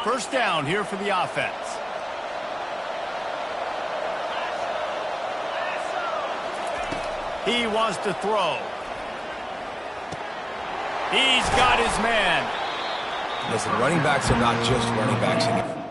First down here for the offense. He wants to throw. He's got his man. Listen, running backs are not just running backs anymore.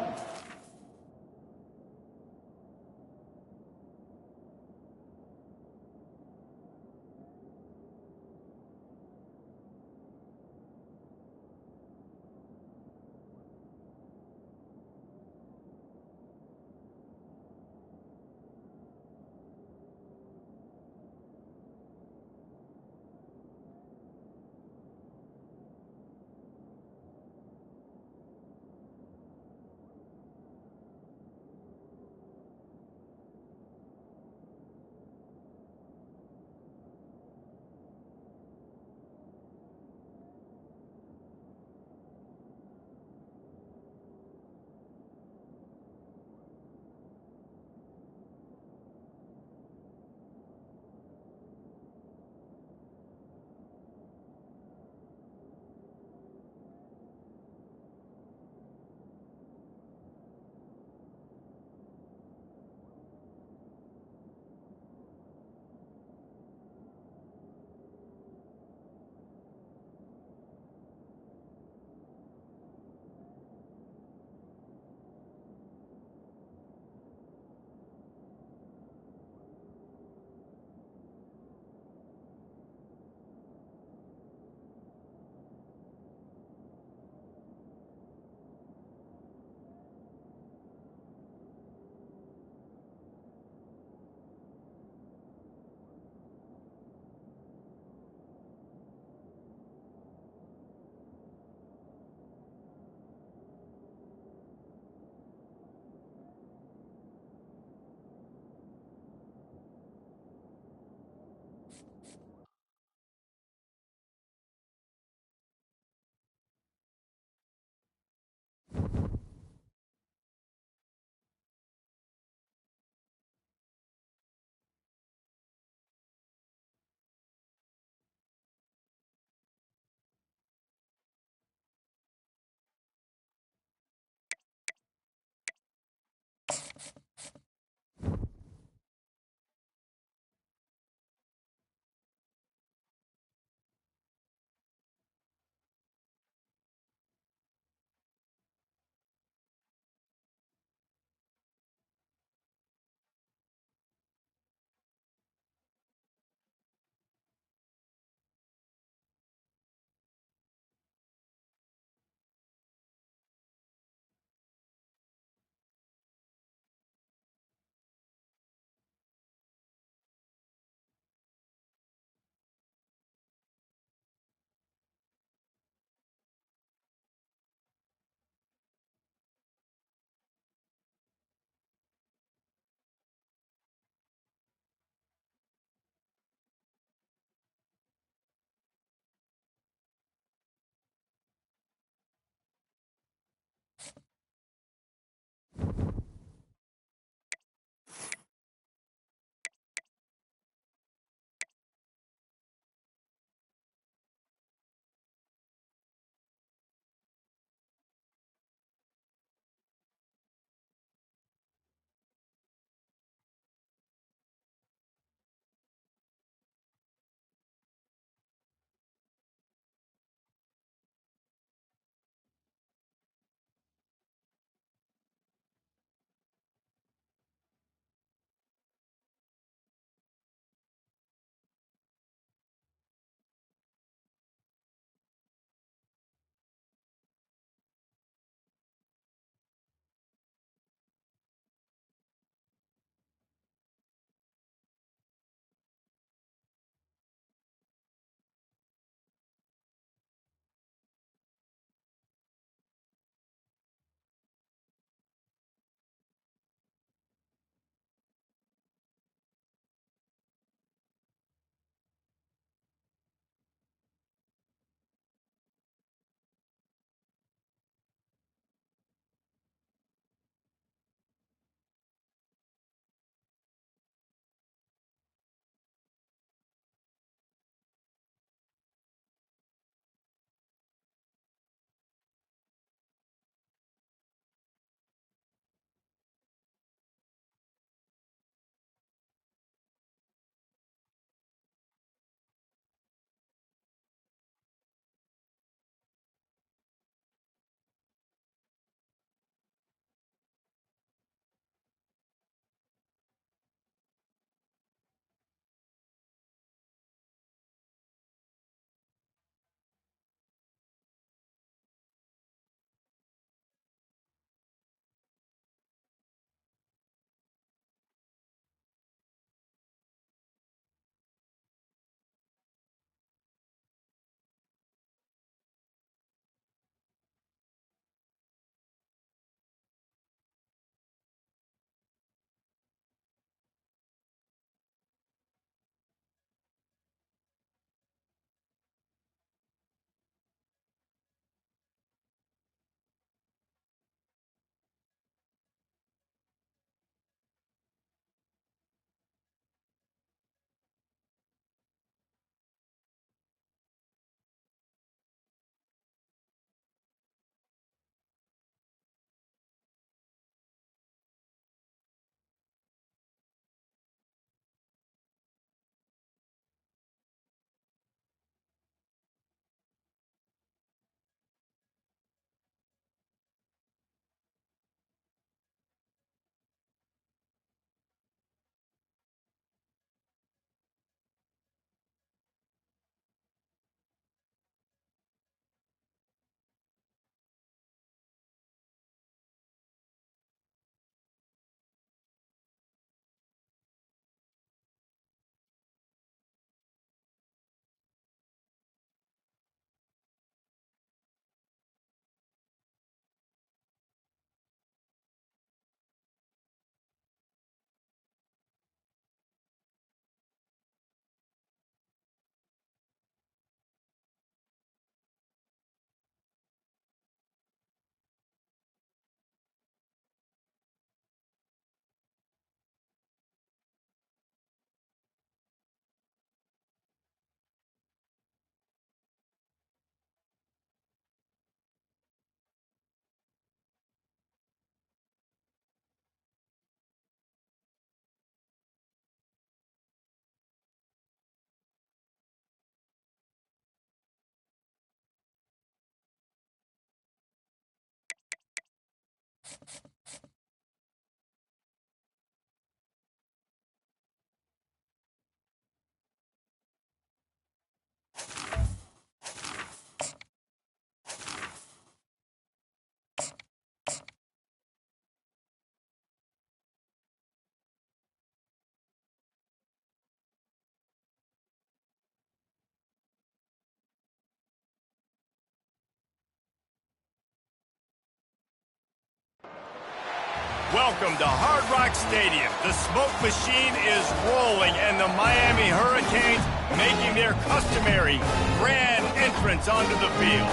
Welcome to Hard Rock Stadium. The smoke machine is rolling, and the Miami Hurricanes making their customary grand entrance onto the field.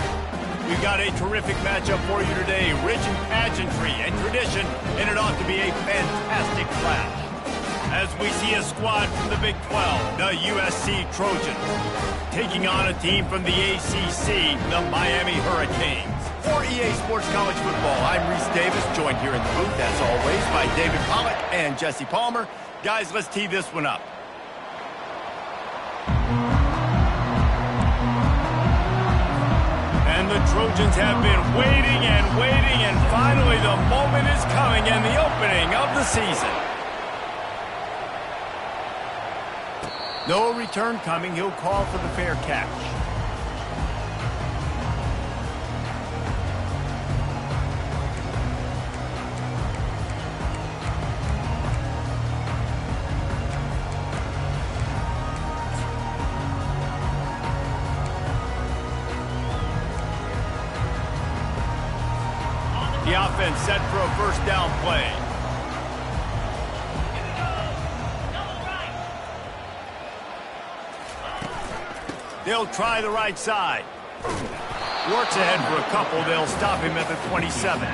We've got a terrific matchup for you today, rich in pageantry and tradition, and it ought to be a fantastic clash. As we see a squad from the Big 12, the USC Trojans, taking on a team from the ACC, the Miami Hurricanes. For EA Sports College Football, I'm Reese Davis, joined here in the booth, as always, by David Pollack and Jesse Palmer. Guys, let's tee this one up. And the Trojans have been waiting, and finally the moment is coming and the opening of the season. No return coming. He'll call for the fair catch. The offense set for a first down play. They'll try the right side. Works ahead for a couple. They'll stop him at the 27.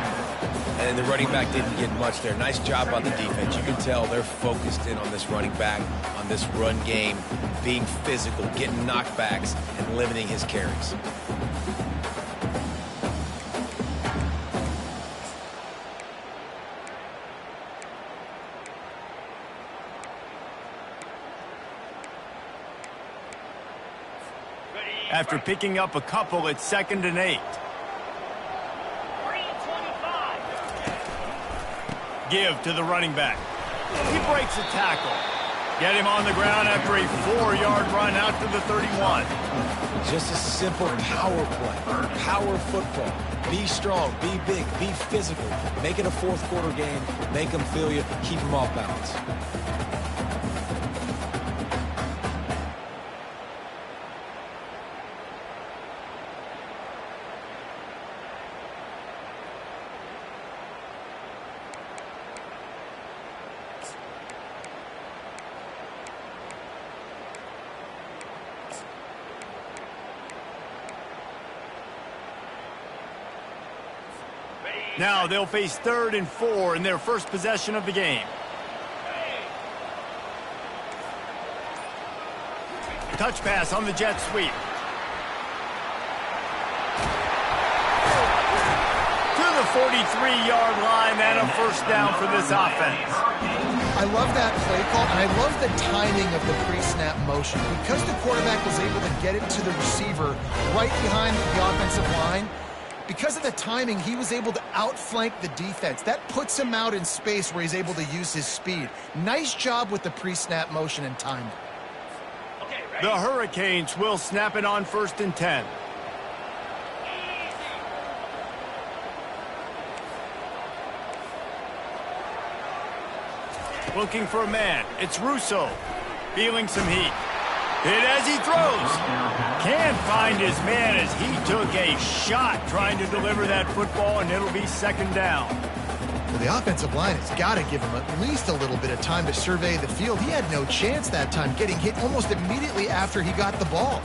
And the running back didn't get much there. Nice job on the defense. You can tell they're focused in on this running back, on this run game, being physical, getting knockbacks, and limiting his carries. After picking up a couple, it's 2nd and 8. Give to the running back. He breaks a tackle. Get him on the ground after a 4-yard run out to the 31. Just a simple power play, power football. Be strong, be big, be physical. Make it a fourth-quarter game. Make them feel you. Keep them off balance. Now they'll face 3rd and 4 in their first possession of the game. Touch pass on the jet sweep. To the 43-yard line, and a first down for this offense. I love that play call, and I love the timing of the pre-snap motion. Because the quarterback was able to get it to the receiver right behind the offensive line, because of the timing, he was able to outflank the defense. That puts him out in space where he's able to use his speed. Nice job with the pre-snap motion and timing. The Hurricanes will snap it on 1st and 10. Looking for a man. It's Russo. Feeling some heat. Hit as he throws. Can't find his man as he took a shot trying to deliver that football, and it'll be 2nd down. Well, the offensive line has got to give him at least a little bit of time to survey the field. He had no chance that time, getting hit almost immediately after he got the ball.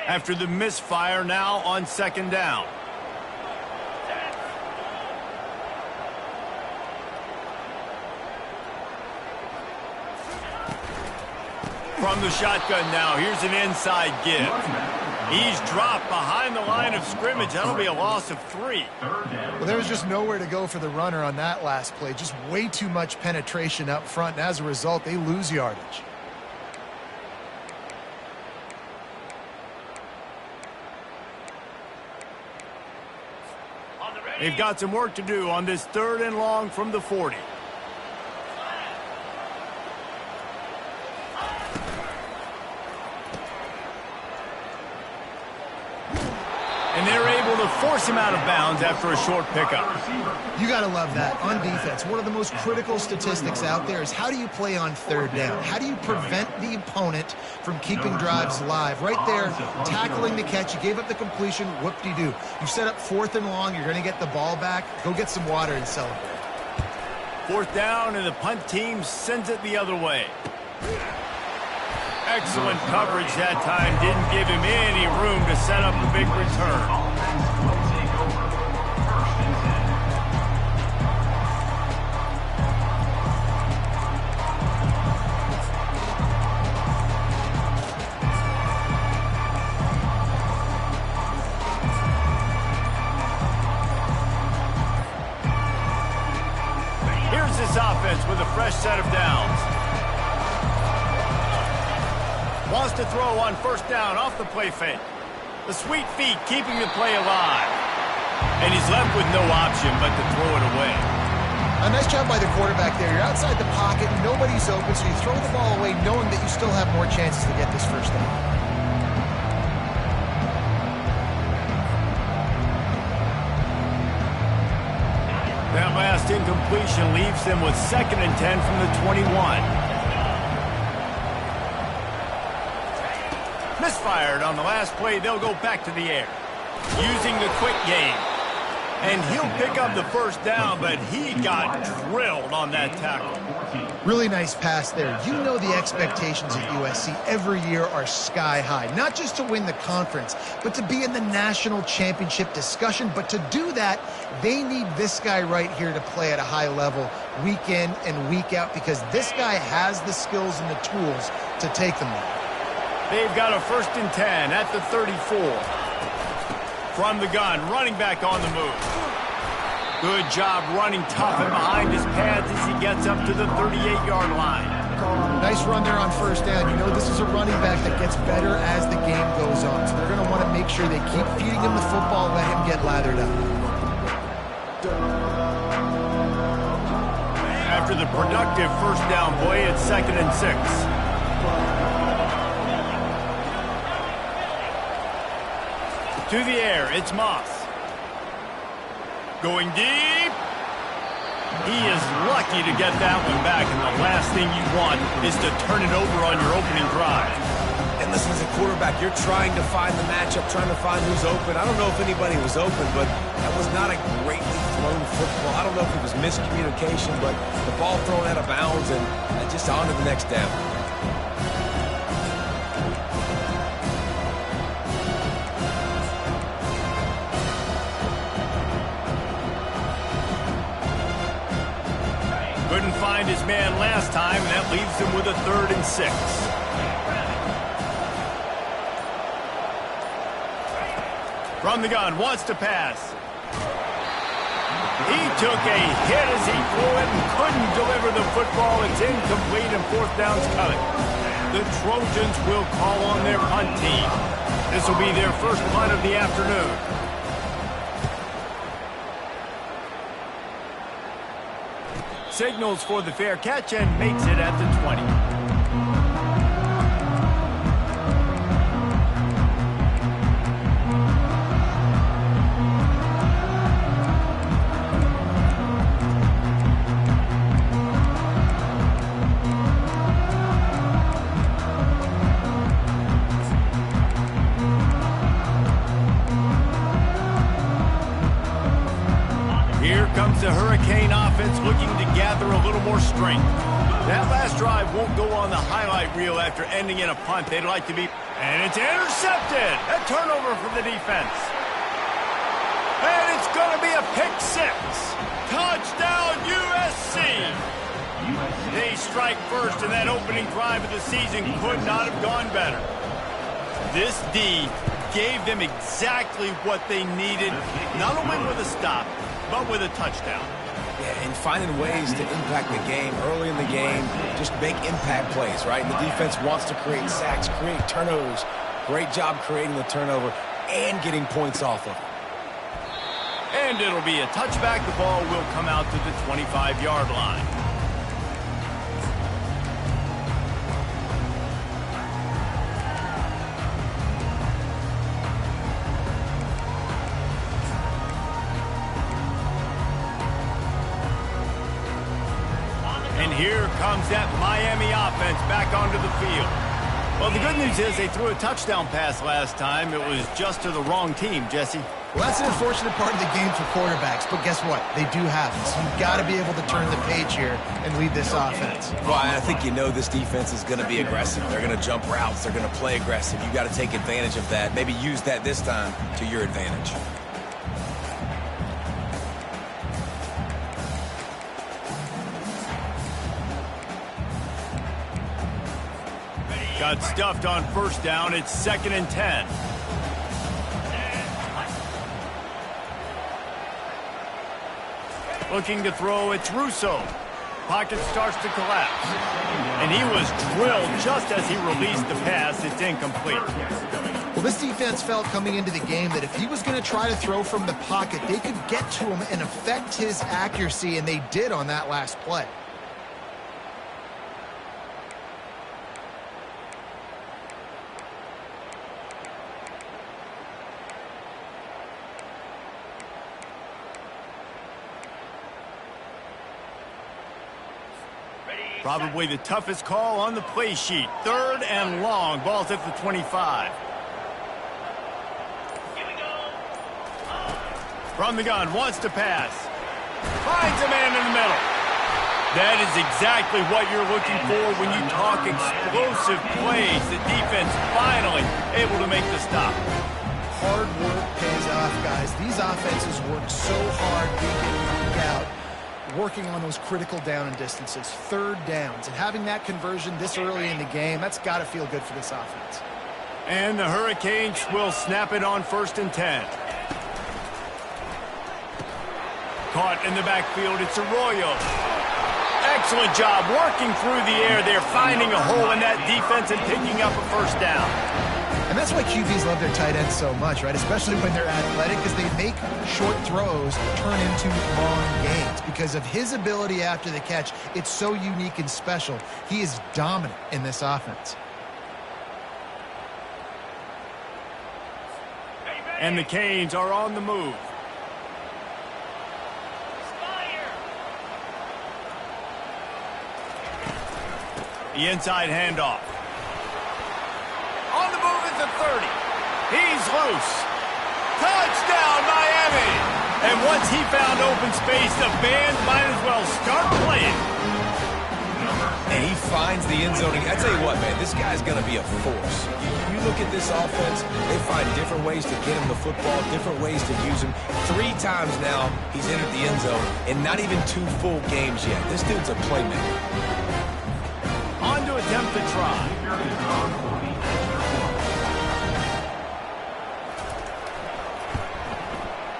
After the misfire, now on 2nd down. From the shotgun now, here's an inside give. He's dropped behind the line of scrimmage. That'll be a loss of 3. Well, there was just nowhere to go for the runner on that last play. Just way too much penetration up front, and as a result, they lose yardage. They've got some work to do on this 3rd and long from the 40. And they're able to force him out of bounds after a short pickup. You got to love that. On defense, one of the most critical statistics out there is how do you play on 3rd down? How do you prevent the opponent from keeping drives alive? Right there, tackling the catch. You gave up the completion. Whoop-de-doo. You set up 4th and long. You're going to get the ball back. Go get some water and celebrate. 4th down, and the punt team sends it the other way. Excellent coverage that time. Didn't give him any room to set up a big return. Here's this offense with a fresh set of downs. Wants to throw on 1st down off the play fake. The sweet feet keeping the play alive. And he's left with no option but to throw it away. A nice job by the quarterback there. You're outside the pocket, nobody's open, so you throw the ball away knowing that you still have more chances to get this 1st down. That last incompletion leaves them with 2nd and 10 from the 21. Misfired on the last play. They'll go back to the air. Using the quick game. And he'll pick up the 1st down, but he got drilled on that tackle. Really nice pass there. You know the expectations at USC every year are sky high. Not just to win the conference, but to be in the national championship discussion. But to do that, they need this guy right here to play at a high level week in and week out, because this guy has the skills and the tools to take them there. They've got a 1st and 10 at the 34. From the gun, running back on the move. Good job running tough and behind his pads as he gets up to the 38-yard line. Nice run there on 1st down. You know this is a running back that gets better as the game goes on. So they're going to want to make sure they keep feeding him the football and let him get lathered up. After the productive 1st down play, it's 2nd and 6. To the air, it's Moss. Going deep. He is lucky to get that one back, and the last thing you want is to turn it over on your opening drive. And listen, as a quarterback, you're trying to find the matchup, trying to find who's open. I don't know if anybody was open, but that was not a greatly thrown football. I don't know if it was miscommunication, but the ball thrown out of bounds and just on to the next down. Couldn't find his man last time, and that leaves him with a 3rd and 6. From the gun, wants to pass. He took a hit as he threw it and couldn't deliver the football. It's incomplete, and 4th down's coming. The Trojans will call on their punt team. This will be their 1st punt of the afternoon. Signals for the fair catch and makes it at the 20. Here comes the Hurricane offense looking to gather a little more strength. That last drive won't go on the highlight reel after ending in a punt. They'd like to be... And it's intercepted! A turnover for the defense. And it's going to be a pick 6. Touchdown USC! They strike first, and that opening drive of the season could not have gone better. This D gave them exactly what they needed, not only with a stop, but with a touchdown. Yeah, and finding ways to impact the game early in the game, just make impact plays, right? And the defense wants to create sacks, create turnovers. Great job creating the turnover and getting points off of it. And And it'll be a touchback. The ball will come out to the 25-yard line. And here comes that Miami offense back onto the field. Well, the good news is they threw a touchdown pass last time. It was just to the wrong team, Jesse. Well, that's an unfortunate part of the game for quarterbacks, but guess what? They do have it. So you've got to be able to turn the page here and lead this offense. Well, I think you know this defense is going to be aggressive. They're going to jump routes. They're going to play aggressive. You've got to take advantage of that. Maybe use that this time to your advantage. Got stuffed on first down. It's 2nd and 10. Looking to throw, it's Russo. Pocket starts to collapse. And he was drilled just as he released the pass. It's incomplete. Well, this defense felt coming into the game that if he was going to try to throw from the pocket, they could get to him and affect his accuracy, and they did on that last play. Probably the toughest call on the play sheet. 3rd and long. Ball's at the 25. From the gun, wants to pass. Finds a man in the middle. That is exactly what you're looking for when you talk explosive plays. The defense finally able to make the stop. Hard work pays off, guys. These offenses work so hard week in, week out, working on those critical down and distances, 3rd downs, and having that conversion this early in the game, that's got to feel good for this offense. And the Hurricanes will snap it on 1st and 10. Caught in the backfield, it's Arroyo. Excellent job working through the air there, finding a hole in that defense and picking up a 1st down. And that's why QBs love their tight ends so much, right? Especially when they're athletic, because they make short throws turn into long gains. Because of his ability after the catch, it's so unique and special. He is dominant in this offense. And the Canes are on the move. The inside handoff. On the move at the 30. He's loose. Touchdown, Miami! And once he found open space, the band might as well start playing. And he finds the end zone. I tell you what, man, this guy's going to be a force. You look at this offense, they find different ways to get him the football, different ways to use him. 3 times now he's entered the end zone, and not even 2 full games yet. This dude's a playmaker. On to attempt to try.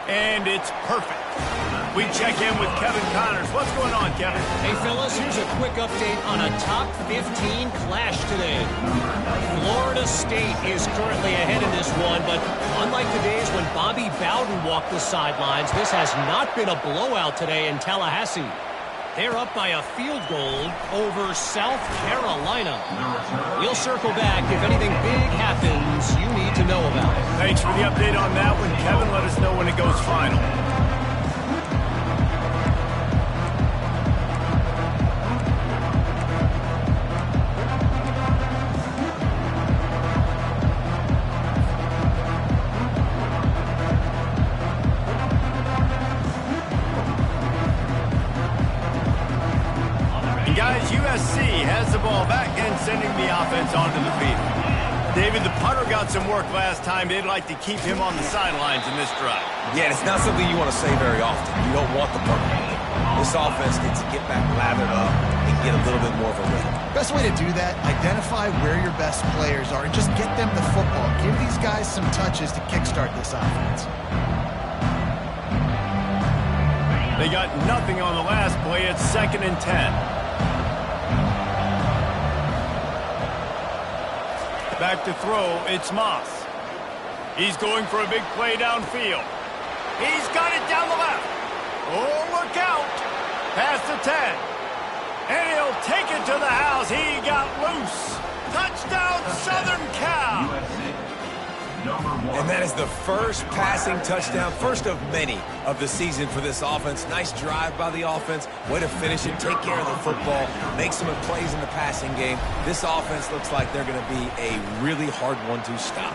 And it's perfect. We check in with Kevin Connors. What's going on, Kevin? Hey, fellas, here's a quick update on a top 15 clash today. Florida State is currently ahead in this one, but unlike the days when Bobby Bowden walked the sidelines, this has not been a blowout today in Tallahassee. They're up by a field goal over South Carolina. We'll circle back if anything big happens you need to know about it. Thanks for the update on that one, Kevin. Let us know when it goes final. Guys, USC has the ball back and sending the offense onto the field. David, the punter got some work last time. They'd like to keep him on the sidelines in this drive. Yeah, it's not something you want to say very often. You don't want the punter. This offense needs to get back lathered up and get a little bit more of a rhythm. Best way to do that, identify where your best players are and just get them the football. Give these guys some touches to kickstart this offense. They got nothing on the last play. It's 2nd and 10. Back to throw, it's Moss. He's going for a big play downfield. He's got it down the left. Oh, look out. Past the 10. And he'll take it to the house. He got loose. Touchdown, Southern Cal. And that is the first passing touchdown, first of many of the season for this offense. Nice drive by the offense. Way to finish it, take care of the football, make some plays in the passing game. This offense looks like they're going to be a really hard one to stop.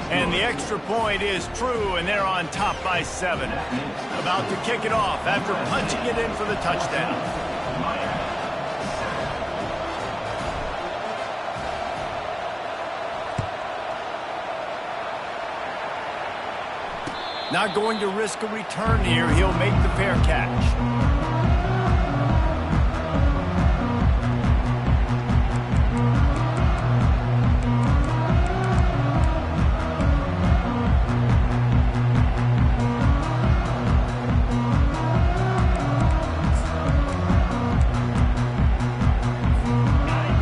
And the extra point is true, and they're on top by 7. About to kick it off after punching it in for the touchdown. Not going to risk a return here. He'll make the fair catch.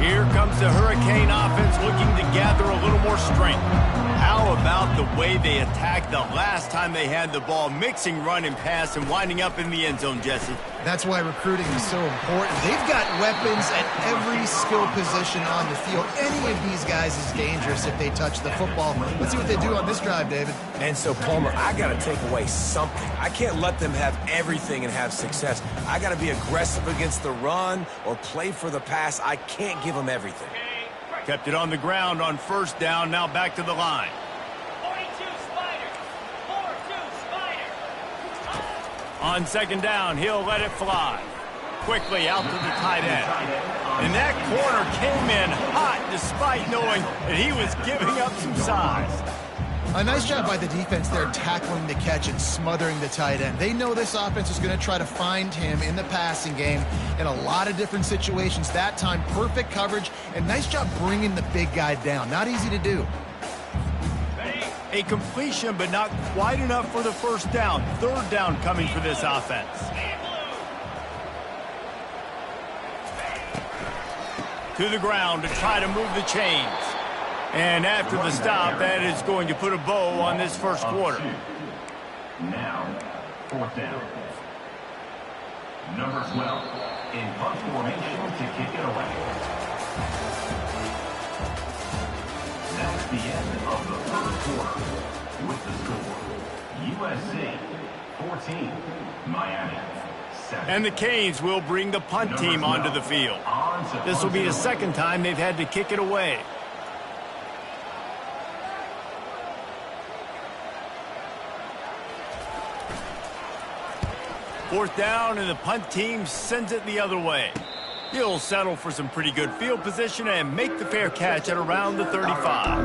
Here comes the Hurricane offense looking to gather a little more strength. How about the way they attacked the last time they had the ball, mixing run and pass and winding up in the end zone, Jesse? That's why recruiting is so important. They've got weapons at every skill position on the field. Any of these guys is dangerous if they touch the football. Let's see what they do on this drive, David. And so, Palmer, I got to take away something. I can't let them have everything and have success. I got to be aggressive against the run or play for the pass. I can't give them everything. Kept it on the ground on first down, now back to the line. 42 Spider. 4-2 Spider. On second down, he'll let it fly. Quickly out to the tight end. And that corner came in hot despite knowing that he was giving up some size. A nice job by the defense there tackling the catch and smothering the tight end. They know this offense is going to try to find him in the passing game in a lot of different situations. That time, perfect coverage, and nice job bringing the big guy down. Not easy to do. A completion, but not quite enough for the first down. Third down coming for this offense. To the ground to try to move the chains. And after the stop, that is going to put a bow on this first quarter. Now, fourth down. Number 12 in punt formation to kick it away. That's the end of the third quarter. With the score, USC 14, Miami 7. And the Canes will bring the punt team onto the field. This will be the second time they've had to kick it away. Fourth down, and the punt team sends it the other way. He'll settle for some pretty good field position and make the fair catch at around the 35.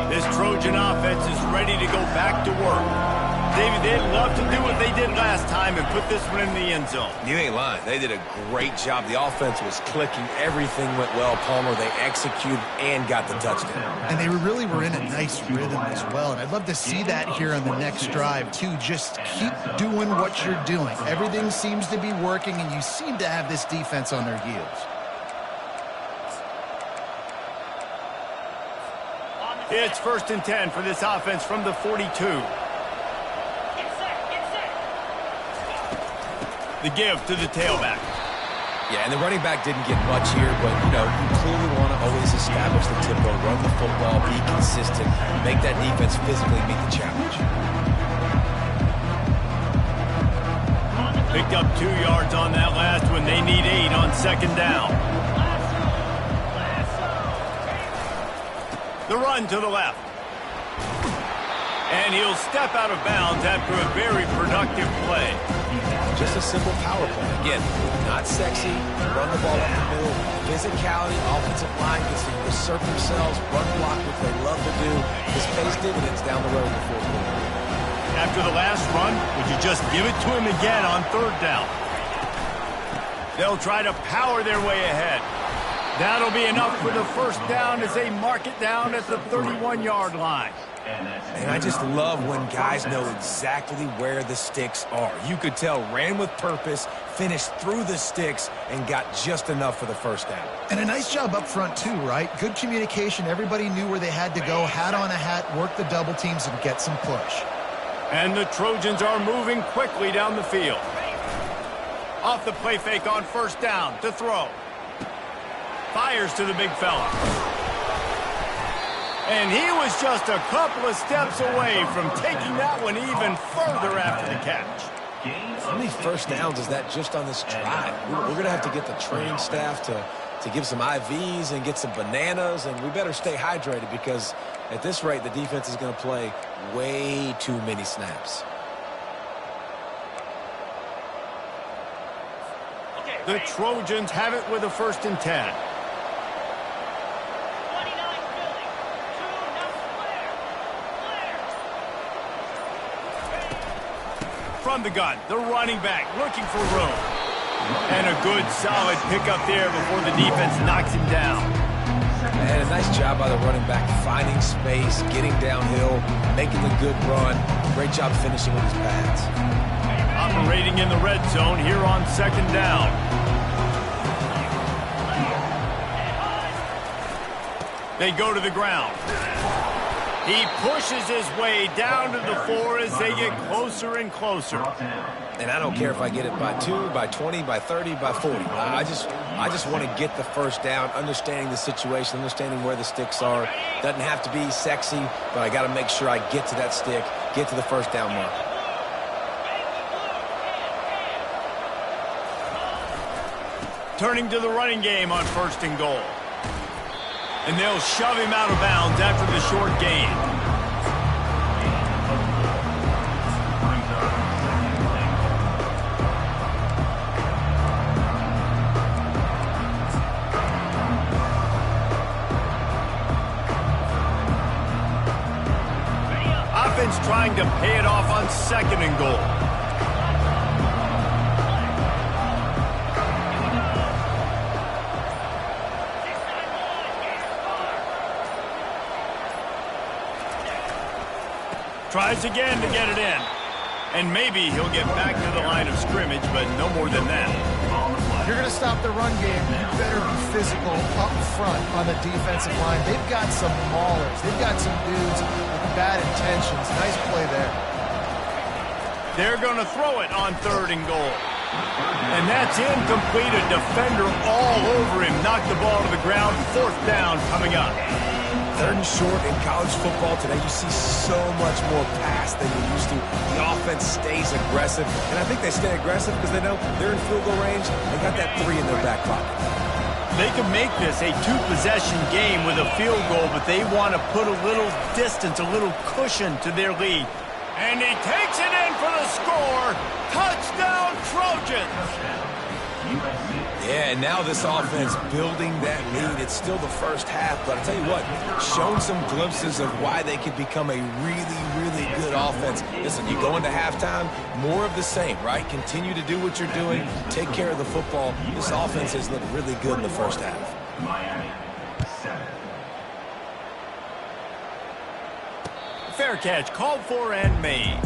This Trojan offense is ready to go back to work. David, they'd love to do what they did last time and put this one in the end zone. You ain't lying. They did a great job. The offense was clicking. Everything went well, Palmer. They executed and got the touchdown. And they really were in a nice rhythm as well. And I'd love to see that here on the next drive, too. Just keep doing what you're doing. Everything seems to be working, and you seem to have this defense on their heels. It's 1st and 10 for this offense from the 42. The give to the tailback. Yeah, and the running back didn't get much here, but, you clearly want to always establish the tempo, run the football, be consistent, make that defense physically meet the challenge. Picked up 2 yards on that last one. They need 8 on second down. The run to the left. And he'll step out of bounds after a very productive play. Just a simple power play. Again, not sexy, run the ball up the middle, physicality, offensive line gets to assert themselves, run block, what they love to do. This pays dividends down the road in the fourth quarter. After the last run, would you just give it to him again on third down? They'll try to power their way ahead. That'll be enough for the first down as they mark it down at the 31-yard line. And I just love when guys know exactly where the sticks are. You could tell ran with purpose, finished through the sticks, and got just enough for the first down. And a nice job up front too, right? Good communication. Everybody knew where they had to go. Hat on a hat, work the double teams, and get some push. And the Trojans are moving quickly down the field. Off the play fake on first down to throw. Fires to the big fella. And he was just a couple of steps away from taking that one even further after the catch. How many first downs is that just on this drive? We're going to have to get the training staff to give some IVs and get some bananas, and we better stay hydrated because at this rate, the defense is going to play way too many snaps. The Trojans have it with a 1st and 10. From the gun, the running back looking for room. And a good solid pickup there before the defense knocks him down. And a nice job by the running back, finding space, getting downhill, making a good run. Great job finishing with his pads. Operating in the red zone here on 2nd down. They go to the ground. He pushes his way down to the 4 as they get closer and closer. And I don't care if I get it by 2, by 20, by 30, by 40. I just want to get the first down, understanding the situation, understanding where the sticks are. Doesn't have to be sexy, but I got to make sure I get to that stick, get to the first down mark. Turning to the running game on 1st and goal. And they'll shove him out of bounds after the short gain. Offense trying to pay it off on 2nd and goal. Tries again to get it in. And maybe he'll get back to the line of scrimmage, but no more than that. If you're going to stop the run game, you better be physical up front on the defensive line. They've got some maulers. They've got some dudes with bad intentions. Nice play there. They're going to throw it on 3rd and goal. And that's incomplete. A defender all over him. Knocked the ball to the ground. 4th down coming up. 3rd and short in college football today, you see so much more pass than you used to. The offense stays aggressive, and I think they stay aggressive because they know they're in field goal range. They got that 3 in their back pocket. They can make this a 2-possession game with a field goal, but they want to put a little distance, a little cushion to their lead. And he takes it in for the score. Touchdown, Trojans! Yeah, and now this offense building that lead. It's still the first half, but I'll tell you what, shown some glimpses of why they could become a really, really good offense. Listen, you go into halftime, more of the same, right? Continue to do what you're doing, take care of the football. This offense has looked really good in the first half. Miami, 7. Fair catch, called for and made.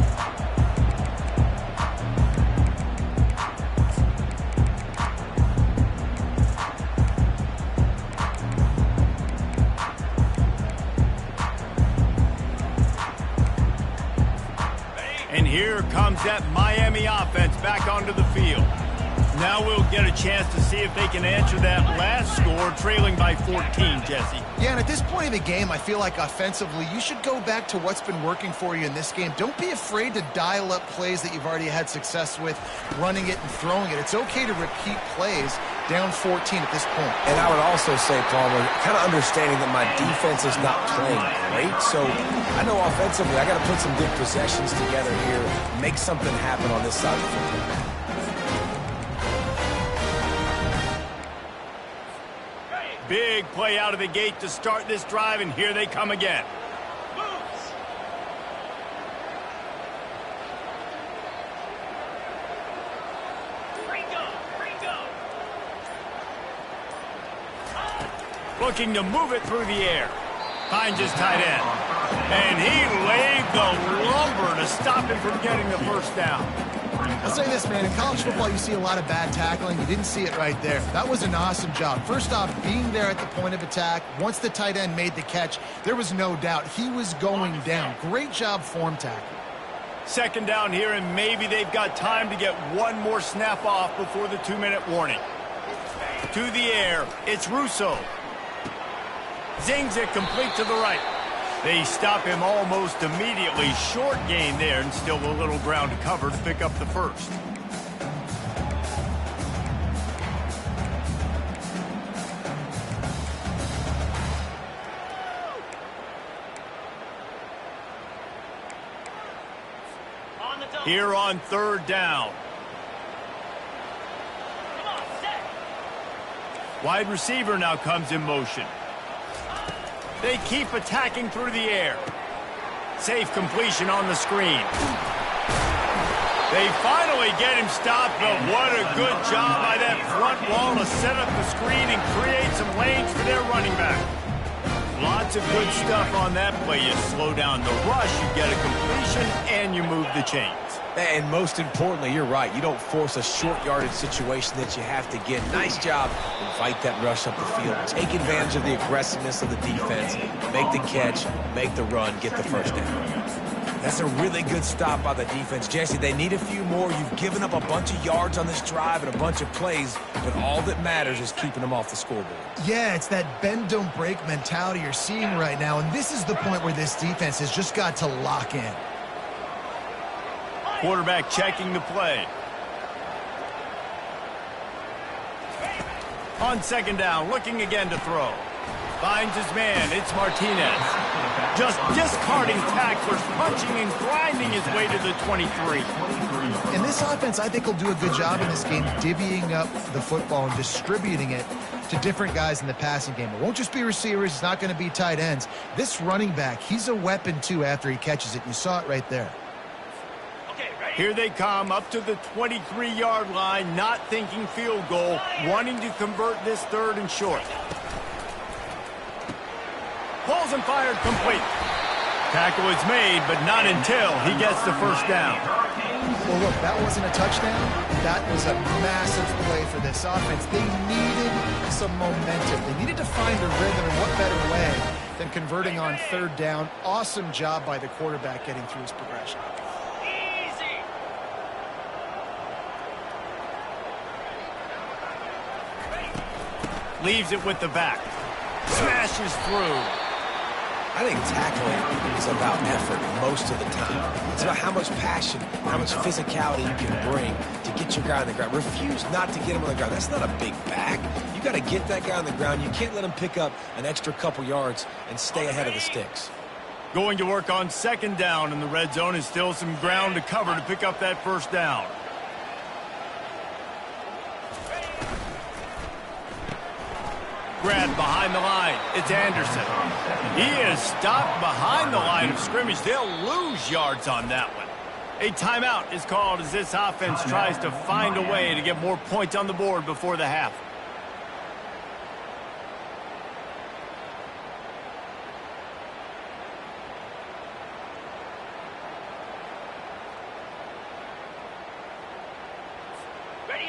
And here comes that Miami offense back onto the field. Now we'll get a chance to see if they can answer that last score, trailing by 14, Jesse. Yeah, and at this point of the game, I feel like offensively, you should go back to what's been working for you in this game. Don't be afraid to dial up plays that you've already had success with, running it and throwing it. It's okay to repeat plays down 14 at this point. And I would also say, Palmer, kind of understanding that my defense is not playing great. So I know offensively, I got to put some good possessions together here, make something happen on this side of the football. Big play out of the gate to start this drive, and here they come again. Looking to move it through the air. Finds his tight end. And he laid the lumber to stop him from getting the first down. I'll say this, man. In college football, you see a lot of bad tackling. You didn't see it right there. That was an awesome job. First off, being there at the point of attack. Once the tight end made the catch, there was no doubt he was going down. Great job form tackle. Second down here, and maybe they've got time to get one more snap off before the 2-minute warning. To the air, it's Russo. Zings it complete to the right. They stop him almost immediately. Short gain there, and still a little ground to cover to pick up the first. Here on third down. Wide receiver now comes in motion. They keep attacking through the air. Safe completion on the screen. They finally get him stopped, but what a good job by that front wall to set up the screen and create some lanes for their running back. Lots of good stuff on that play. You slow down the rush, you get a completion, and you move the chains. And most importantly, you're right. You don't force a short yardage situation that you have to get. Nice job. Invite that rush up the field. Take advantage of the aggressiveness of the defense. Make the catch, make the run, get the first down. That's a really good stop by the defense. Jesse, they need a few more. You've given up a bunch of yards on this drive and a bunch of plays, but all that matters is keeping them off the scoreboard. Yeah, it's that bend, don't break mentality you're seeing right now, and this is the point where this defense has just got to lock in. Quarterback checking the play. On second down, looking again to throw. Finds his man, it's Martinez. Just discarding tacklers, punching and grinding his way to the 23. And this offense, I think, will do a good job in this game divvying up the football and distributing it to different guys in the passing game. It won't just be receivers. It's not going to be tight ends. This running back, he's a weapon, too, after he catches it. You saw it right there. Here they come up to the 23-yard line, not thinking field goal, wanting to convert this third and short. Pulls and fired complete. Tackle is made, but not until he gets the first down. Well, look, that wasn't a touchdown. That was a massive play for this offense. They needed some momentum. They needed to find a rhythm, and what better way than converting on third down. Awesome job by the quarterback getting through his progression. Leaves it with the back. Smashes through. I think tackling is about effort most of the time. It's about how much passion, how much physicality you can bring to get your guy on the ground. Refuse not to get him on the ground. That's not a big back. You got to get that guy on the ground. You can't let him pick up an extra couple yards and stay ahead of the sticks. Going to work on second down in the red zone, is still some ground to cover to pick up that first down. Grab behind the line. It's Anderson. He is stopped behind the line of scrimmage. They'll lose yards on that one. A timeout is called as this offense tries to find a way to get more points on the board before the half.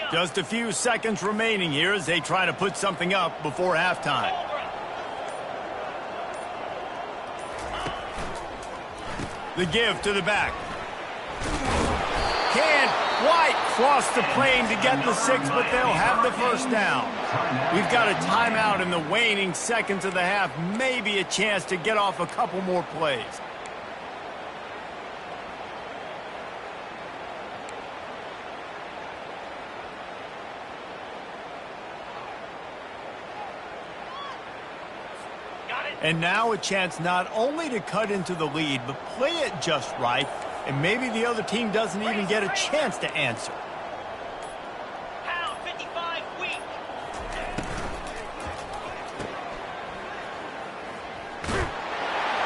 Just a few seconds remaining here as they try to put something up before halftime. The give to the back. Can't quite cross the plane to get the 6, but they'll have the first down. We've got a timeout in the waning seconds of the half. Maybe a chance to get off a couple more plays. And now a chance not only to cut into the lead, but play it just right, and maybe the other team doesn't even get a chance to answer. Pound 55 weak.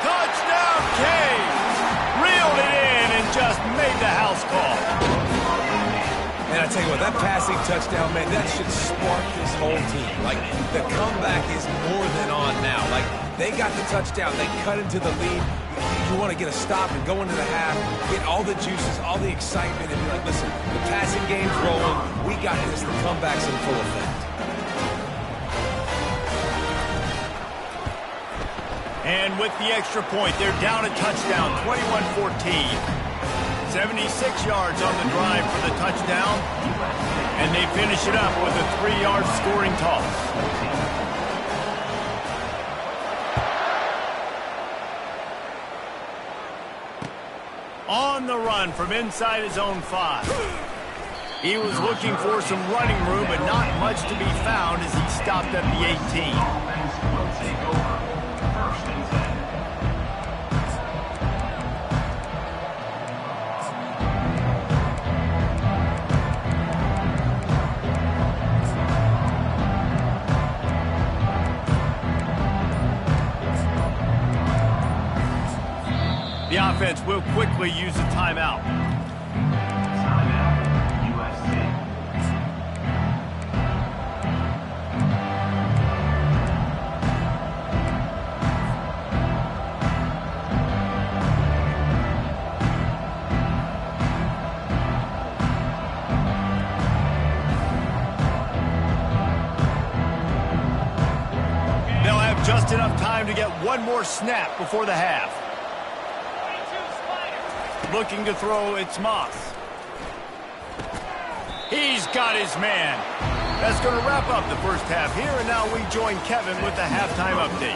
Touchdown, Canes! Reeled it in and just made the house call. And I tell you what, that passing touchdown, man, that should spark this whole team. Like, the comeback is more than on now. Like, they got the touchdown. They cut into the lead. You want to get a stop and go into the half, get all the juices, all the excitement, and be like, listen, the passing game's rolling. We got this. The comeback's in full effect. And with the extra point, they're down a touchdown, 21-14. 76 yards on the drive for the touchdown. And they finish it up with a 3-yard scoring toss. On the run from inside his own 5. He was looking for some running room, but not much to be found as he stopped at the 18. The offense will quickly use a timeout. Timeout, USC. They'll have just enough time to get one more snap before the half. Looking to throw, it's Moss. He's got his man. That's going to wrap up the first half here, and now we join Kevin with the halftime update.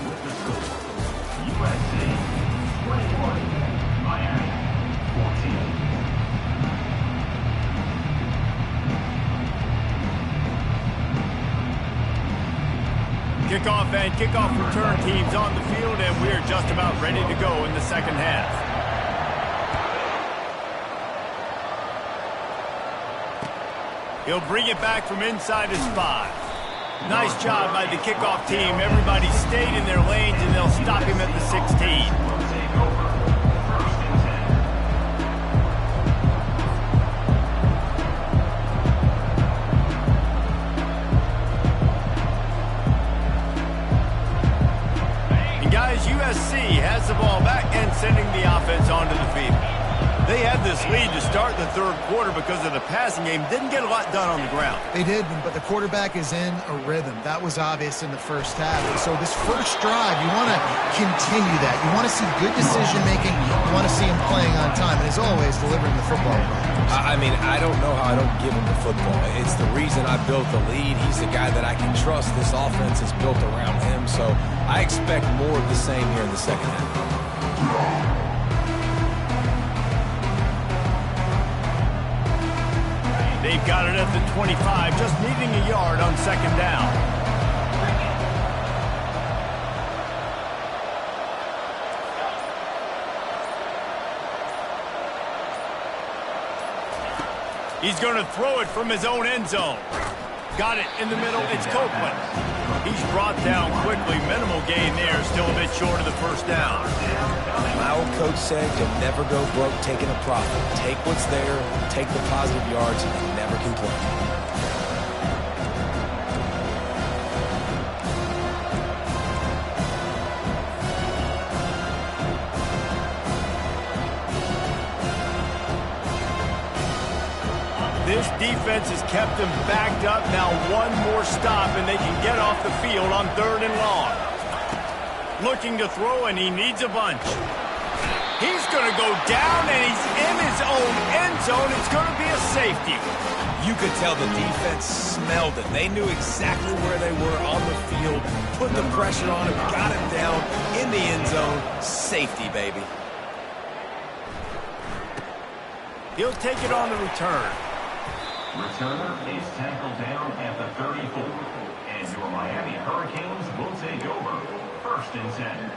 With the score, USC 21, Miami 14. Kickoff and kickoff return teams on the field, and we're just about ready to go in the second half. He'll bring it back from inside his 5. Nice job by the kickoff team. Everybody stayed in their lanes, and they'll stop him at the 16. And guys, USC has the ball back and sending the offense onto the field. They had this lead to start the third quarter because of the passing game. Didn't get a lot done on the ground. They did, but the quarterback is in a rhythm. That was obvious in the first half. And so this first drive, you want to continue that. You want to see good decision-making. You want to see him playing on time. And as always, delivering the football. I mean, I don't know how I don't give him the football. It's the reason I built the lead. He's the guy that I can trust. This offense is built around him. So I expect more of the same here in the second half. They've got it at the 25, just needing a yard on second down. He's going to throw it from his own end zone. Got it in the middle. It's Copeland. He's brought down quickly. Minimal gain there. Still a bit short of the first down. My old coach said you'll never go broke taking a profit. Take what's there, take the positive yards, and never complain. This defense has kept them backed up. Now one more stop, and they can get off the field on 3rd and long. Looking to throw, and he needs a bunch. He's going to go down, and he's in his own end zone. It's going to be a safety. You could tell the defense smelled it. They knew exactly where they were on the field, put the pressure on him, got him down in the end zone. Safety, baby. He'll take it on the return. Returner is tackled down at the 34. And your Miami Hurricanes will take over 1st and 10.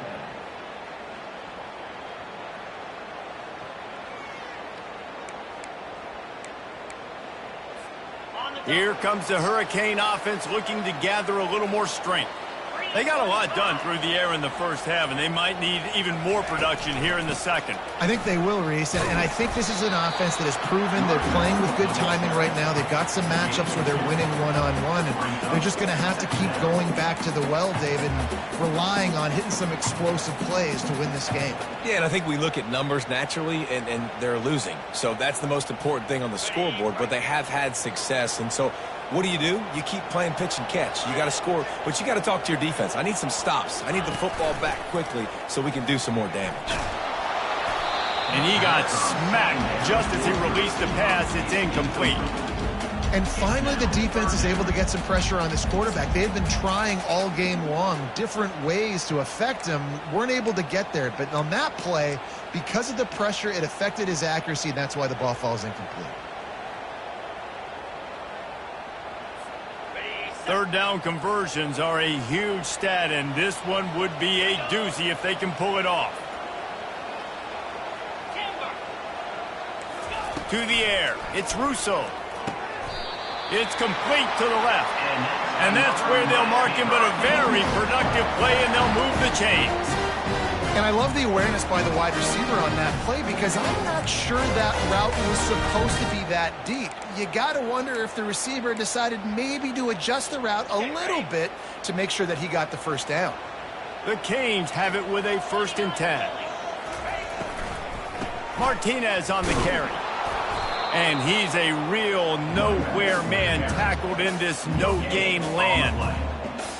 Here comes the Hurricane offense looking to gather a little more strength. 3 They got a lot done through the air in the first half, and they might need even more production here in the second. I think they will, Reese, and I think this is an offense that has proven they're playing with good timing right now. They've got some matchups where they're winning one-on-one, and they're just going to have to keep going back to the well, David, and relying on hitting some explosive plays to win this game. Yeah, and I think we look at numbers naturally, and they're losing. So that's the most important thing on the scoreboard, but they have had success, and so what do? You keep playing pitch and catch. You got to score, but you got to talk to your defense. I need some stops. I need the football back quickly so we can do some more damage. And he got smacked just as he released the pass. It's incomplete. And finally, the defense is able to get some pressure on this quarterback. They've been trying all game long different ways to affect him. Weren't able to get there. But on that play, because of the pressure, it affected his accuracy, and that's why the ball falls incomplete. Third down conversions are a huge stat, and this one would be a doozy if they can pull it off. To the air. It's Russo. It's complete to the left. And that's where they'll mark him, but a very productive play, and they'll move the chains. And I love the awareness by the wide receiver on that play, because I'm not sure that route was supposed to be that deep. You got to wonder if the receiver decided maybe to adjust the route a little bit to make sure that he got the first down. The Canes have it with a 1st and 10. Martinez on the carry. And he's a real nowhere man tackled in this no-gain land.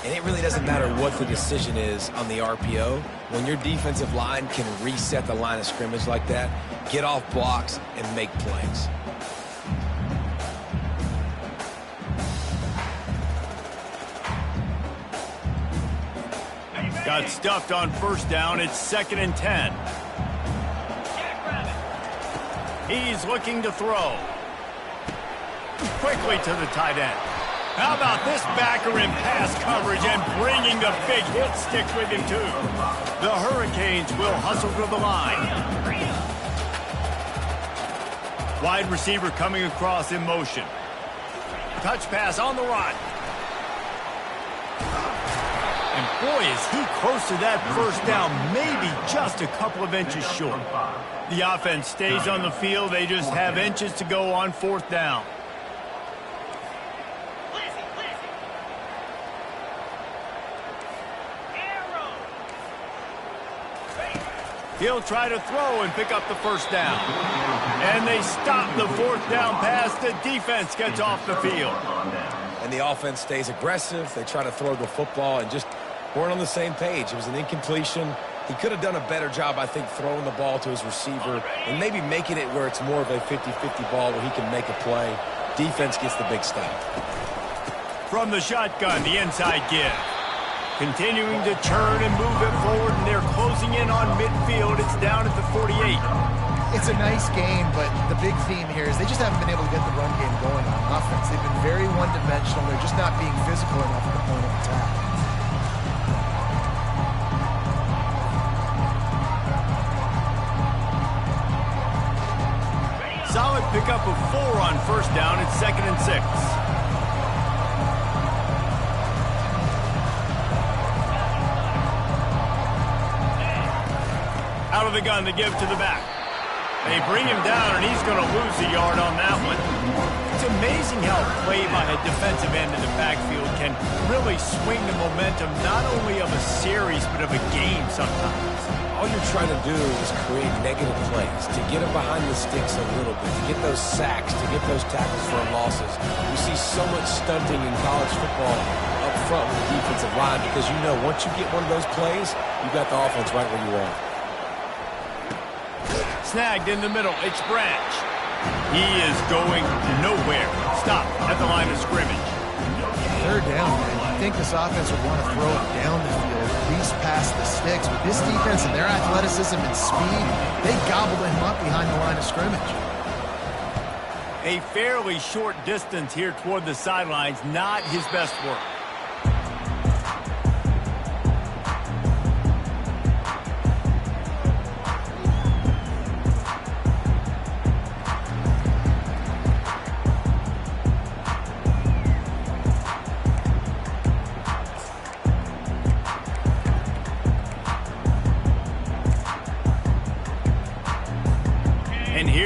And it really doesn't matter what the decision is on the RPO. When your defensive line can reset the line of scrimmage like that, get off blocks and make plays. Got stuffed on 1st down. It's 2nd and 10. He's looking to throw. Quickly to the tight end. How about this backer in pass coverage and bringing the big hit stick with him, too? The Hurricanes will hustle to the line. Wide receiver coming across in motion. Touch pass on the run. And boy, is he close to that 1st down, maybe just a couple of inches short. The offense stays on the field. They just have inches to go on 4th down. He'll try to throw and pick up the 1st down. And they stop the 4th down pass. The defense gets off the field. And the offense stays aggressive. They try to throw the football and just weren't on the same page. It was an incompletion. He could have done a better job, I think, throwing the ball to his receiver and maybe making it where it's more of a 50-50 ball where he can make a play. Defense gets the big stop. From the shotgun, the inside give. Continuing to turn and move it forward, and they're closing in on midfield. It's down at the 48. It's a nice game, but the big theme here is they just haven't been able to get the run game going on offense. They've been very one-dimensional. They're just not being physical enough at the point of attack. Solid pickup of 4 on 1st down. It's 2nd and 6. Out of the gun to give to the back. They bring him down, and he's going to lose a yard on that one. It's amazing how play by a defensive end in the backfield can really swing the momentum not only of a series but of a game sometimes. All you're trying to do is create negative plays, to get them behind the sticks a little bit, to get those sacks, to get those tackles for losses. We see so much stunting in college football up front with the defensive line because you know once you get one of those plays, you've got the offense right where you want. Snagged in the middle. It's Branch. He is going nowhere. Stop at the line of scrimmage. 3rd down, man. I think this offense would want to throw it down the field, at least past the sticks. With this defense and their athleticism and speed, they gobbled him up behind the line of scrimmage. A fairly short distance here toward the sidelines. Not his best work.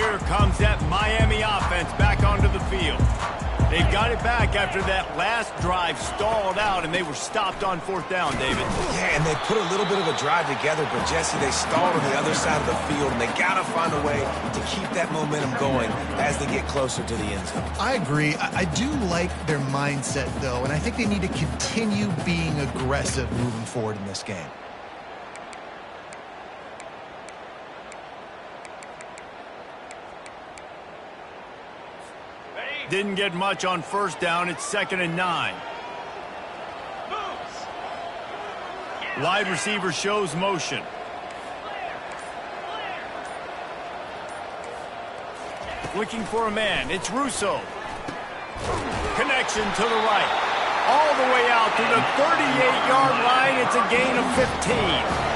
Here comes that Miami offense back onto the field. They've got it back after that last drive stalled out, and they were stopped on fourth down, David. Yeah, and they put a little bit of a drive together, but, Jesse, they stalled on the other side of the field, and they got to find a way to keep that momentum going as they get closer to the end zone. I agree. I do like their mindset, though, and I think they need to continue being aggressive moving forward in this game. Didn't get much on first down. It's 2nd and 9. Wide receiver shows motion. Looking for a man. It's Russo. Connection to the right. All the way out to the 38-yard line. It's a gain of 15.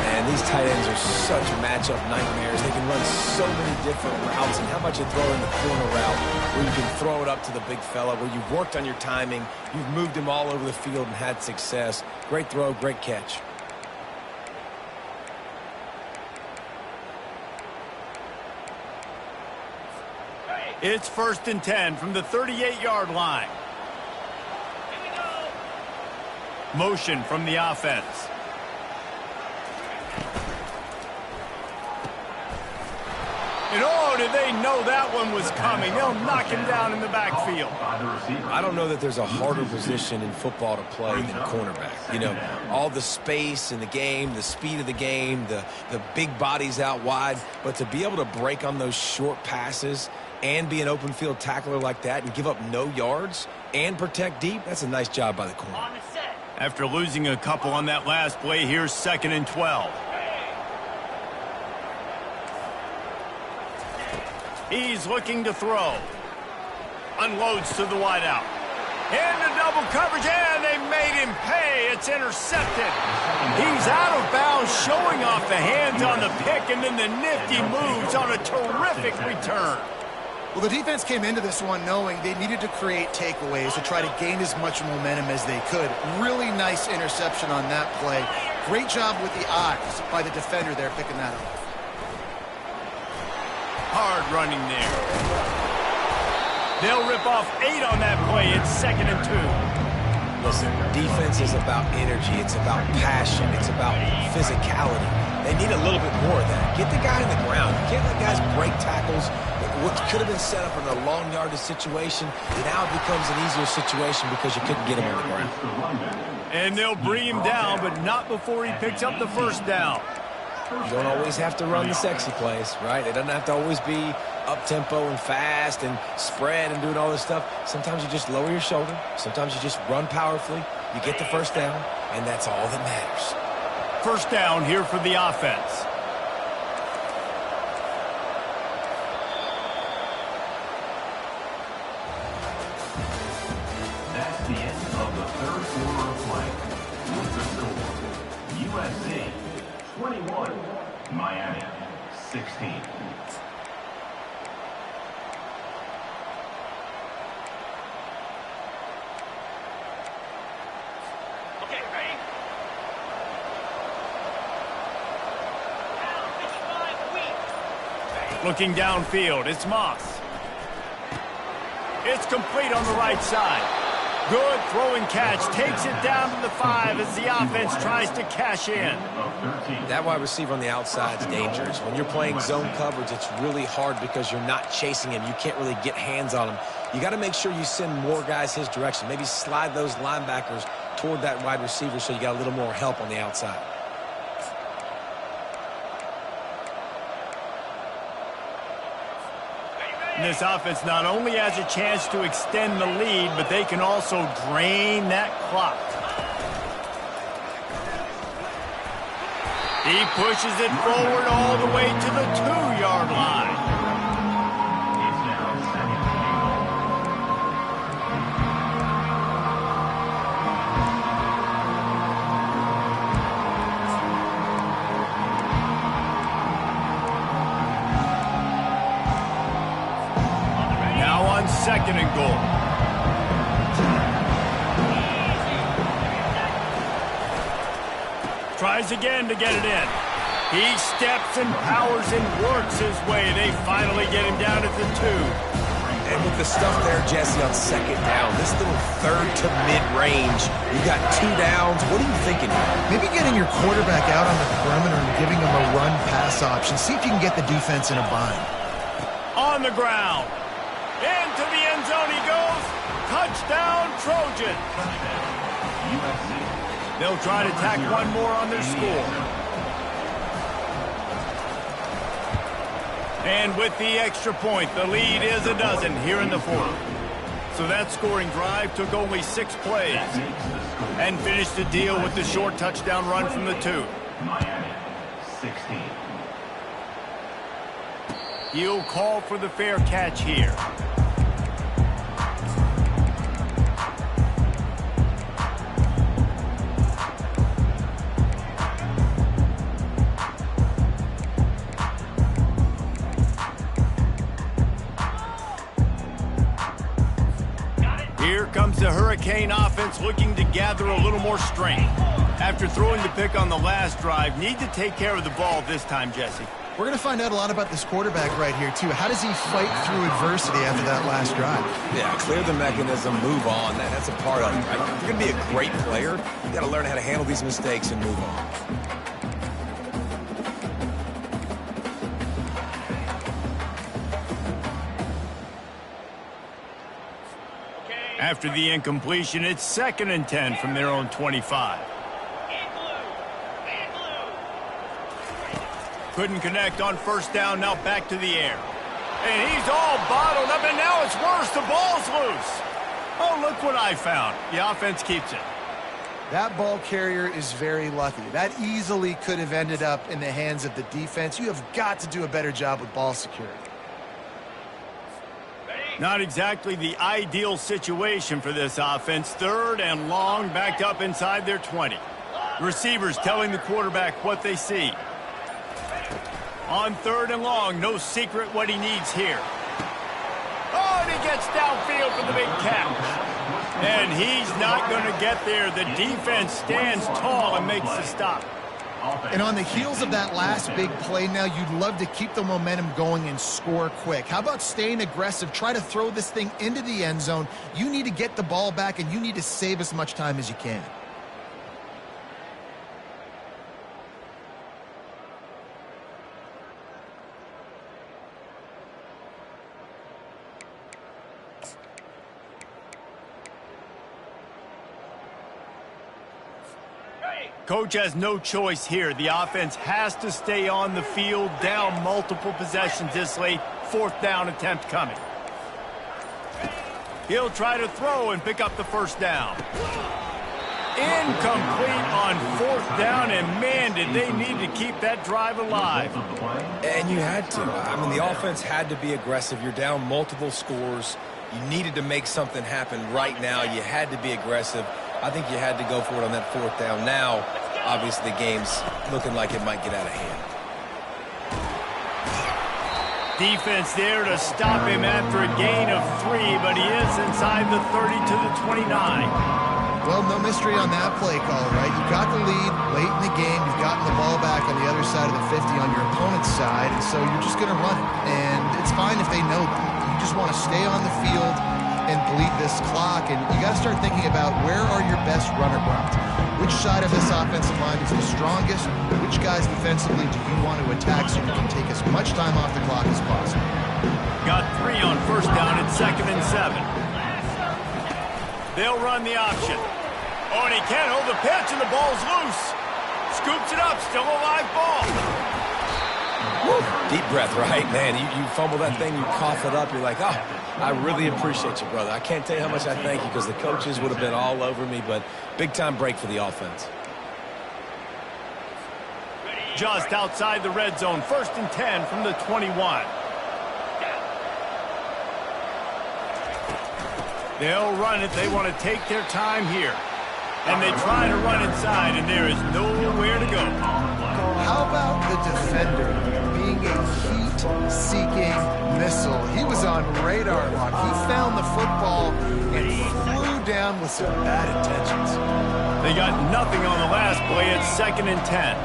And these tight ends are such matchup nightmares. They can run so many different routes, and how about you throw in the corner route where you can throw it up to the big fella, where you've worked on your timing, you've moved him all over the field and had success. Great throw, great catch. It's 1st and 10 from the 38-yard line. Motion from the offense. And oh, did they know that one was coming? They'll knock him down in the backfield. I don't know that there's a harder position in football to play than cornerback. You know, all the space in the game, the speed of the game, the big bodies out wide. But to be able to break on those short passes and be an open field tackler like that and give up no yards and protect deep, that's a nice job by the corner. After losing a couple on that last play, here's 2nd and 12. He's looking to throw. Unloads to the wideout. Into double coverage, and they made him pay. It's intercepted. He's out of bounds, showing off the hands on the pick, and then the nifty moves on a terrific return. Well, the defense came into this one knowing they needed to create takeaways to try to gain as much momentum as they could. Really nice interception on that play. Great job with the eyes by the defender there picking that up. Hard running there. They'll rip off 8 on that play. It's 2nd and 2. Listen, defense is about energy. It's about passion. It's about physicality. They need a little bit more of that. Get the guy in the ground. You can't let guys break tackles. What could have been set up in a long yardage situation, now it becomes an easier situation because you couldn't get him on the ground. And they'll bring him down, but not before he picks up the first down. You don't always have to run the sexy plays, right? It doesn't have to always be up-tempo and fast and spread and doing all this stuff. Sometimes you just lower your shoulder. Sometimes you just run powerfully. You get the first down, and that's all that matters. First down here for the offense. That's the end of the third quarter of play. With the score, USC 21, Miami 16. Okay, ready? Down 55, weak. Looking downfield, it's Moss. It's complete on the right side. Good throwing catch. Takes it down to the 5 as the offense tries to cash in. That wide receiver on the outside is dangerous. When you're playing zone coverage, it's really hard because you're not chasing him. You can't really get hands on him. You got to make sure you send more guys his direction. Maybe slide those linebackers toward that wide receiver so you got a little more help on the outside. This offense not only has a chance to extend the lead, but they can also drain that clock. He pushes it forward all the way to the 2-yard line. It's now 2nd. Now on 2nd and goal. Tries again to get it in. He steps and powers and works his way. They finally get him down at the 2. And with the stuff there, Jesse, on second down, this little third to mid-range, you got 2 downs. What are you thinking here? Maybe getting your quarterback out on the perimeter and giving him a run-pass option. See if you can get the defense in a bind. On the ground. Into the end zone he goes. Touchdown, Trojan. They'll try to tack one more on their score. And with the extra point, the lead is a dozen here in the 4th. So that scoring drive took only 6 plays and finished the deal with the short touchdown run from the 2. Miami, 16. He'll call for the fair catch here. Here comes the Hurricane offense looking to gather a little more strength. After throwing the pick on the last drive, need to take care of the ball this time, Jesse. We're going to find out a lot about this quarterback right here, too. How does he fight through adversity after that last drive? Yeah, clear the mechanism, move on. That's a part of it, right? If you're going to be a great player, you got to learn how to handle these mistakes and move on. After the incompletion, it's 2nd and 10 from their own 25. Couldn't connect on first down, now back to the air. And he's all bottled up, and now it's worse. The ball's loose. Oh, look what I found. The offense keeps it. That ball carrier is very lucky. That easily could have ended up in the hands of the defense. You have got to do a better job with ball security. Not exactly the ideal situation for this offense. 3rd and long, backed up inside their 20. Receivers telling the quarterback what they see. On 3rd and long, no secret what he needs here. Oh, and he gets downfield for the big catch. And he's not going to get there. The defense stands tall and makes the stop. And on the heels of that last big play now, you'd love to keep the momentum going and score quick. How about staying aggressive? Try to throw this thing into the end zone. You need to get the ball back, and you need to save as much time as you can. Coach has no choice here. The offense has to stay on the field, down multiple possessions this late. 4th down attempt coming. He'll try to throw and pick up the first down. Incomplete on 4th down, and man, did they need to keep that drive alive. And you had to. I mean, the offense had to be aggressive. You're down multiple scores. You needed to make something happen right now. You had to be aggressive. I think you had to go for it on that 4th down. Now, obviously, the game's looking like it might get out of hand. Defense there to stop him after a gain of 3, but he is inside the 30 to the 29. Well, no mystery on that play call, right? You got the lead late in the game. You've gotten the ball back on the other side of the 50 on your opponent's side, and so you're just going to run it. And it's fine if they know that. You just want to stay on the field and bleed this clock, and you got to start thinking about where are your best runner routes. Which side of this offensive line is the strongest? Which guys defensively do you want to attack so you can take as much time off the clock as possible? Got 3 on first down at 2nd and 7. They'll run the option. Oh, and he can't hold the pitch, and the ball's loose. Scoops it up, still a live ball. Woo. Deep breath, right? Man, you fumble that thing, you cough it up, you're like, oh, I really appreciate you, brother. I can't tell you how much I thank you because the coaches would have been all over me, but big-time break for the offense. Just outside the red zone, 1st and 10 from the 21. They'll run it. They want to take their time here. And they try to run inside, and there is nowhere to go. How about the defender being a heat-seeking missile? He was on radar lock. He found the football and flew down with some bad intentions. They got nothing on the last play. It's 2nd and 10.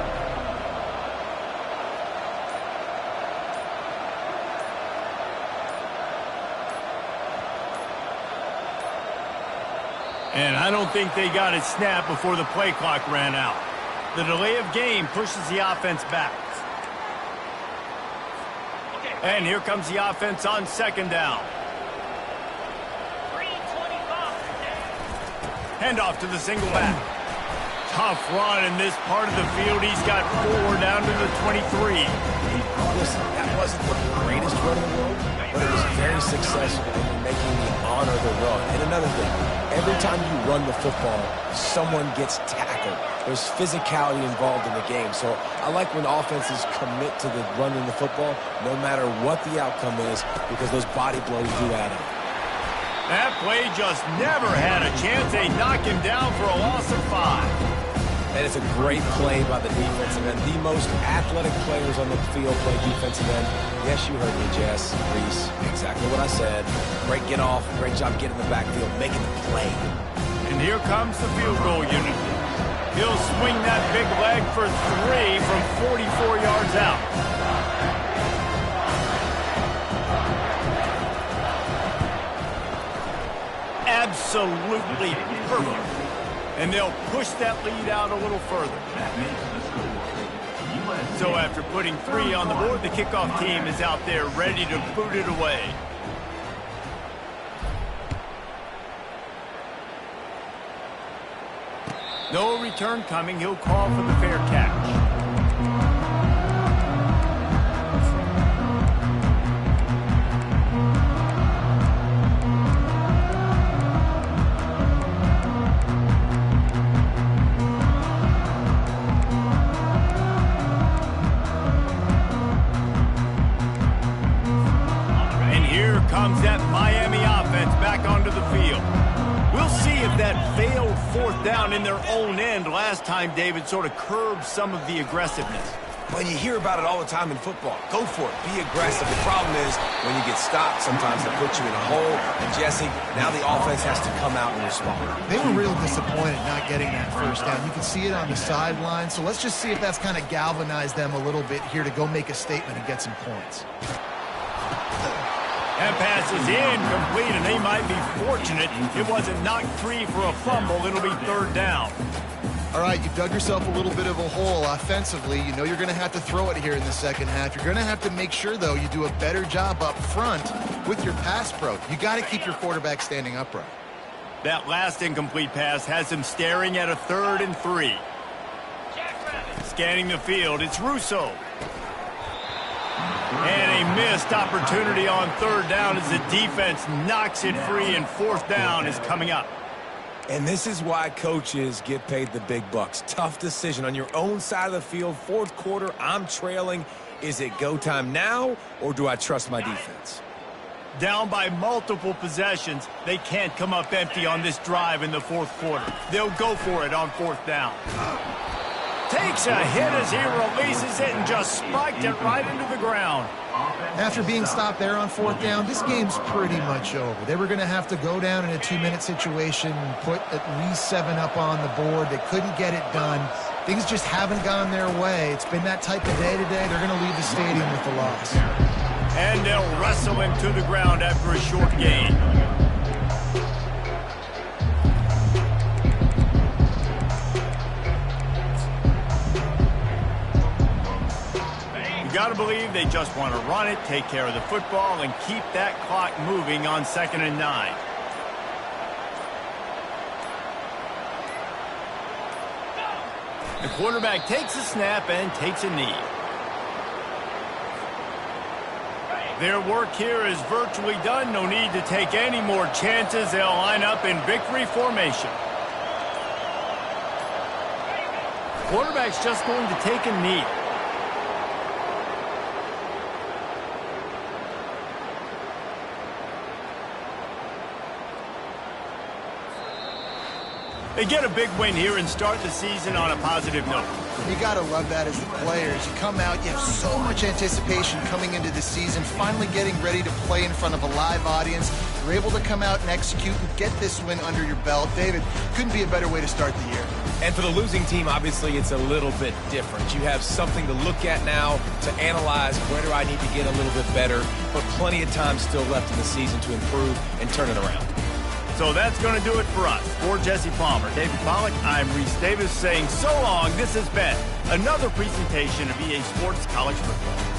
And I don't think they got it snapped before the play clock ran out. The delay of game pushes the offense back. And here comes the offense on second down. Handoff to the single back. Tough run in this part of the field. He's got 4 down to the 23. Listen, that wasn't the greatest run in the world, but it was very successful in making me honor the run. And another thing, every time you run the football, someone gets tackled. There's physicality involved in the game. So I like when offenses commit to the running the football, no matter what the outcome is, because those body blows do add up. That play just never had a chance. They knock him down for a loss of 5. And it's a great play by the defensive end. The most athletic players on the field play defensive end. Yes, you heard me, Jess, Reese. Exactly what I said. Great get off. Great job getting in the backfield, making the play. And here comes the field goal unit. He'll swing that big leg for 3 from 44 yards out. Absolutely perfect. And they'll push that lead out a little further. So after putting 3 on the board, the kickoff team is out there ready to boot it away. No return coming. He'll call for the fair catch. Comes that Miami offense back onto the field. We'll see if that failed 4th down in their own end last time, David, sort of curbed some of the aggressiveness. When you hear about it all the time in football, go for it. Be aggressive. The problem is when you get stopped, sometimes they put you in a hole. And, Jesse, now the offense has to come out and respond. They were real disappointed not getting that 1st down. You can see it on the sideline. So let's just see if that's kind of galvanized them a little bit here to go make a statement and get some points. That pass is incomplete, and they might be fortunate it wasn't knocked free for a fumble. It'll be 3rd down. All right, you've dug yourself a little bit of a hole offensively. You know you're going to have to throw it here in the second half. You're going to have to make sure, though, you do a better job up front with your pass pro. You got to keep your quarterback standing upright. That last incomplete pass has him staring at a 3rd and 3. Scanning the field, it's Russo. And a missed opportunity on 3rd down as the defense knocks it free, and 4th down is coming up. And this is why coaches get paid the big bucks. Tough decision on your own side of the field. 4th quarter, I'm trailing. Is it go time now, or do I trust my defense? Down by multiple possessions, they can't come up empty on this drive in the 4th quarter. They'll go for it on 4th down. Takes a hit as he releases it and just spiked it right into the ground. After being stopped there on 4th down, this game's pretty much over. They were going to have to go down in a 2-minute situation and put at least 7 up on the board. They couldn't get it done. Things just haven't gone their way. It's been that type of day today. They're going to leave the stadium with the loss. And they'll wrestle him to the ground after a short gain. Got to believe they just want to run it, take care of the football, and keep that clock moving on 2nd and 9. The quarterback takes a snap and takes a knee. Their work here is virtually done. No need to take any more chances. They'll line up in victory formation. Quarterback's just going to take a knee. They get a big win here and start the season on a positive note. You got to love that as the players. You come out, you have so much anticipation coming into the season, finally getting ready to play in front of a live audience. You're able to come out and execute and get this win under your belt. David, couldn't be a better way to start the year. And for the losing team, obviously, it's a little bit different. You have something to look at now to analyze where do I need to get a little bit better, but plenty of time still left in the season to improve and turn it around. So that's going to do it for us. For Jesse Palmer, David Pollack, I'm Reese Davis saying so long. This has been another presentation of EA Sports College Football.